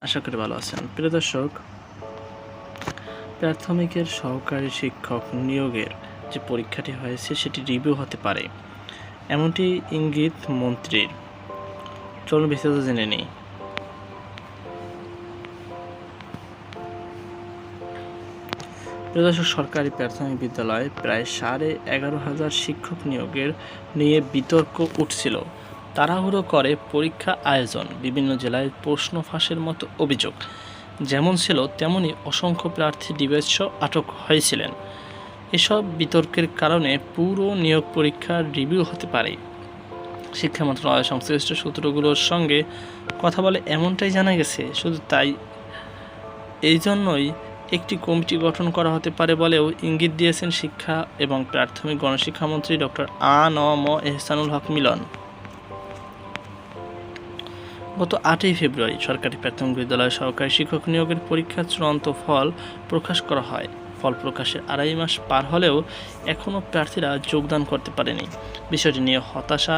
আশা করি ভালো আছেন। প্রিয় দর্শক, প্রাথমিকের সহকারী শিক্ষক নিয়োগের যে পরীক্ষাটি হয়েছে সেটি রিভিউ হতে পারে, এমনটি ইঙ্গিত মন্ত্রীর। চলুন বিস্তারিত জেনে নিই। প্রিয় দর্শক, সরকারি প্রাথমিক বিদ্যালয়ে প্রায় 11,500 শিক্ষক নিয়োগের নিয়ে বিতর্ক উঠছিল। তাড়াহুড়ো করে পরীক্ষা আয়োজন, বিভিন্ন জেলায় প্রশ্ন ফাঁসের মতো অভিযোগ যেমন ছিল, তেমনি অসংখ্য প্রার্থী ডিবেটসহ আটক হয়েছিলেন। এসব বিতর্কের কারণে পুরো নিয়োগ পরীক্ষার রিভিউ হতে পারে। শিক্ষা মন্ত্রণালয় সংশ্লিষ্ট সূত্রগুলোর সঙ্গে কথা বলে এমনটাই জানা গেছে। শুধু তাই, এই জন্যই একটি কমিটি গঠন করা হতে পারে বলেও ইঙ্গিত দিয়েছেন শিক্ষা এবং প্রাথমিক গণশিক্ষামন্ত্রী ডক্টর আ.ন.ম এহসানুল হক মিলন। গত 8ই ফেব্রুয়ারি সরকারি প্রাথমিক বিদ্যালয়ে সহকারী শিক্ষক নিয়োগের পরীক্ষার চূড়ান্ত ফল প্রকাশ করা হয়। ফল প্রকাশের 2.5 মাস পার হলেও এখনও প্রার্থীরা যোগদান করতে পারেনি। বিষয়টি নিয়ে হতাশা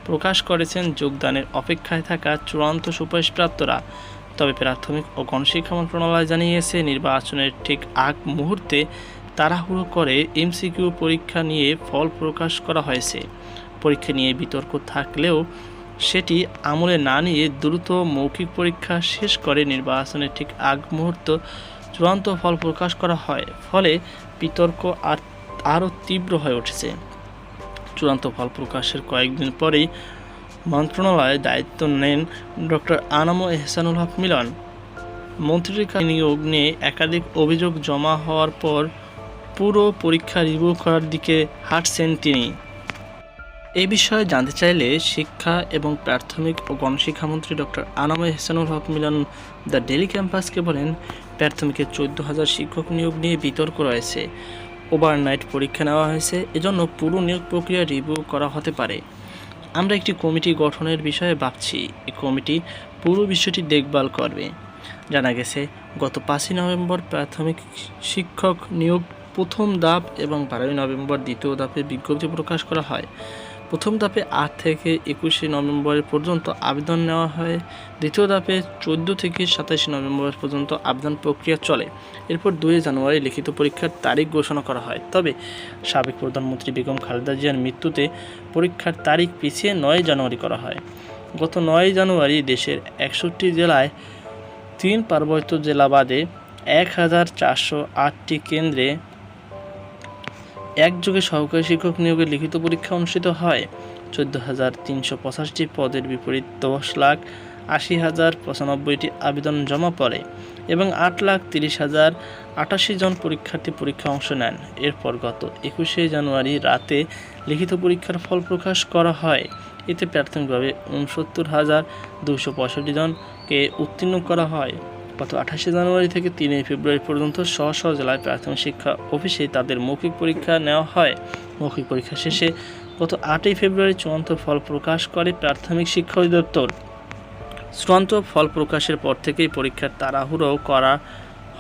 প্রকাশ করেছেন যোগদানের অপেক্ষায় থাকা চূড়ান্ত সুপারিশপ্রাপ্তরা। তবে প্রাথমিক ও গণশিক্ষা মন্ত্রণালয় জানিয়েছে, নির্বাচনের ঠিক আগ মুহূর্তে তাড়াহুড়ো করে এমসিকিউ পরীক্ষা নিয়ে ফল প্রকাশ করা হয়েছে। পরীক্ষা নিয়ে বিতর্ক থাকলেও সেটি আমলে না নিয়ে দ্রুত মৌখিক পরীক্ষা শেষ করে নির্বাচনের ঠিক আগ মুহূর্ত চূড়ান্ত ফল প্রকাশ করা হয়। ফলে বিতর্ক আরও তীব্র হয়ে উঠেছে। চূড়ান্ত ফল প্রকাশের কয়েকদিন পরেই মন্ত্রণালয়ে দায়িত্ব নেন ডক্টর আ.ন.ম এহসানুল হক মিলন। মন্ত্রীর নিয়োগ নিয়ে একাধিক অভিযোগ জমা হওয়ার পর পুরো পরীক্ষা রিভিউ করার দিকে হাঁটছেন তিনি। এই বিষয়ে জানতে চাইলে শিক্ষা এবং প্রাথমিক ও গণশিক্ষামন্ত্রী ডক্টর আ.ন.ম এহসানুল হক মিলন দ্য ডেইলি ক্যাম্পাসকে বলেন, প্রাথমিকের 14,000 শিক্ষক নিয়োগ নিয়ে বিতর্ক রয়েছে। ওভারনাইট পরীক্ষা নেওয়া হয়েছে, এজন্য পুরো নিয়োগ প্রক্রিয়া রিভিউ করা হতে পারে। আমরা একটি কমিটি গঠনের বিষয়ে ভাবছি। এই কমিটি পুরো বিষয়টি দেখভাল করবে। জানা গেছে, গত 5ই নভেম্বর প্রাথমিক শিক্ষক নিয়োগ প্রথম ধাপ এবং 12ই নভেম্বর দ্বিতীয় ধাপে বিজ্ঞপ্তি প্রকাশ করা হয়। প্রথম ধাপে 8 থেকে 21শে নভেম্বর পর্যন্ত আবেদন নেওয়া হয়। দ্বিতীয় ধাপে 14 থেকে 27শে নভেম্বর পর্যন্ত আবেদন প্রক্রিয়া চলে। এরপর 2 জানুয়ারি লিখিত পরীক্ষার তারিখ ঘোষণা করা হয়। তবে সাবেক প্রধানমন্ত্রী বেগম খালেদা জিয়ার মৃত্যুতে পরীক্ষার তারিখ পিছিয়ে 9 জানুয়ারি করা হয়। গত 9 জানুয়ারি দেশের 61 জেলায় 3 পার্বত্য জেলা বাদে 1,408টি কেন্দ্রে একযোগে সহকারী শিক্ষক নিয়োগের লিখিত পরীক্ষা অনুষ্ঠিত হয়। 14,385টি পদের বিপরীত 10,80,095টি আবেদন জমা পড়ে এবং 8,30,088 জন পরীক্ষার্থী পরীক্ষা অংশ নেন। এরপর গত 21শে জানুয়ারি রাতে লিখিত পরীক্ষার ফল প্রকাশ করা হয়। এতে প্রাথমিকভাবে 69,265 জনকে উত্তীর্ণ করা হয়। গত 28শে জানুয়ারি থেকে 3 ফেব্রুয়ারি পর্যন্ত স্ব জেলায় প্রাথমিক শিক্ষা অফিসে তাদের মৌখিক পরীক্ষা নেওয়া হয়। মৌখিক পরীক্ষা শেষে গত 8ই ফেব্রুয়ারি চূড়ান্ত ফল প্রকাশ করে প্রাথমিক শিক্ষা অধিদপ্তর। চূড়ান্ত ফল প্রকাশের পর থেকেই পরীক্ষার তাড়াহুড়ো করা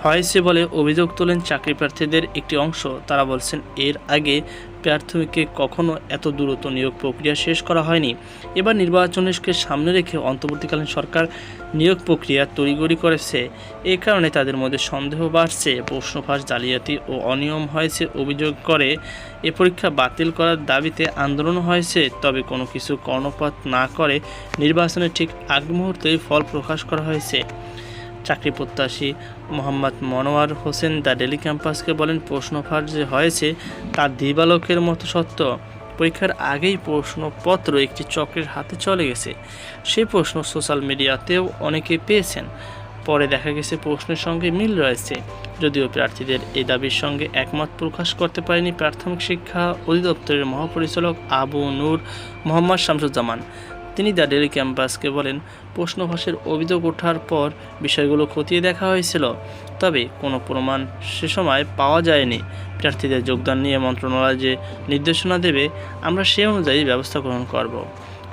হয়েছে বলে অভিযোগ তোলেন চাকরি প্রার্থীদের একটি অংশ। তারা বলছেন, এর আগে প্রাথমিকে কখনো এত দ্রুত নিয়োগ প্রক্রিয়া শেষ করা হয়নি। এবার নির্বাচনকে সামনে রেখে অন্তর্বর্তীকালীন সরকার নিয়োগ প্রক্রিয়া তড়িঘড়ি করেছে। এ কারণে তাদের মধ্যে সন্দেহ বাড়ছে, প্রশ্ন ফাঁস, জালিয়াতি ও অনিয়ম হয়েছে অভিযোগ করে এ পরীক্ষা বাতিল করার দাবিতে আন্দোলন হয়েছে। তবে কোনো কিছু কর্ণপাত না করে নির্বাচনের ঠিক আগ মুহূর্তেই ফল প্রকাশ করা হয়েছে। চাকরি প্রত্যাশী মোহাম্মদ মনোয়ার হোসেন দ্য ডেইলি ক্যাম্পাসকে বলেন, প্রশ্ন ফাঁস যে হয়েছে তা দিবালোকের মতো সত্য। পরীক্ষার আগেই প্রশ্নপত্র একটি চক্রের হাতে চলে গেছে। সেই প্রশ্ন সোশ্যাল মিডিয়াতেও অনেকে পেয়েছেন। পরে দেখা গেছে প্রশ্নের সঙ্গে মিল রয়েছে। যদিও প্রার্থীদের এই দাবির সঙ্গে একমত প্রকাশ করতে পারেনি প্রাথমিক শিক্ষা অধিদপ্তরের মহাপরিচালক আবু নূর মোহাম্মদ শামসুজ্জামান। তিনি দ্য ডেইলি ক্যাম্পাসকে বলেন, প্রশ্ন ফাঁসের অভিযোগ ওঠার পর বিষয়গুলো খতিয়ে দেখা হয়েছিল, তবে কোনো প্রমাণ সে সময় পাওয়া যায়নি। প্রার্থীদের যোগদান নিয়ে মন্ত্রণালয় যে নির্দেশনা দেবে, আমরা সে অনুযায়ী ব্যবস্থা গ্রহণ করব।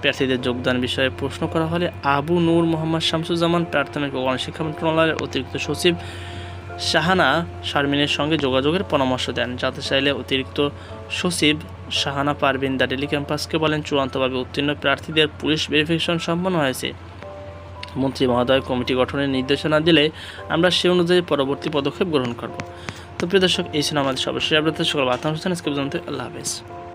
প্রার্থীদের যোগদান বিষয়ে প্রশ্ন করা হলে আবু নূর মোহাম্মদ শামসুজ্জামান প্রাথমিক ও গণশিক্ষা মন্ত্রণালয়ের অতিরিক্ত সচিব শাহানা শারমিনের সঙ্গে যোগাযোগের পরামর্শ দেন। যাতে চাইলে অতিরিক্ত সচিব শাহানা পারভিন দ্য ডেইলি ক্যাম্পাসকে বলেন, চূড়ান্তভাবে উত্তীর্ণ প্রার্থীদের পুলিশ ভেরিফিকেশন সম্পন্ন হয়েছে। মন্ত্রী মহোদয় কমিটি গঠনের নির্দেশনা দিলে আমরা সে অনুযায়ী পরবর্তী পদক্ষেপ গ্রহণ করব। তো প্রিয় দর্শক, এই ছিল আমাদের সর্বশেষ আপডেট। সকল বার্তা অনুষ্ঠান আজকে পর্যন্ত। আল্লাহ হাফেজ।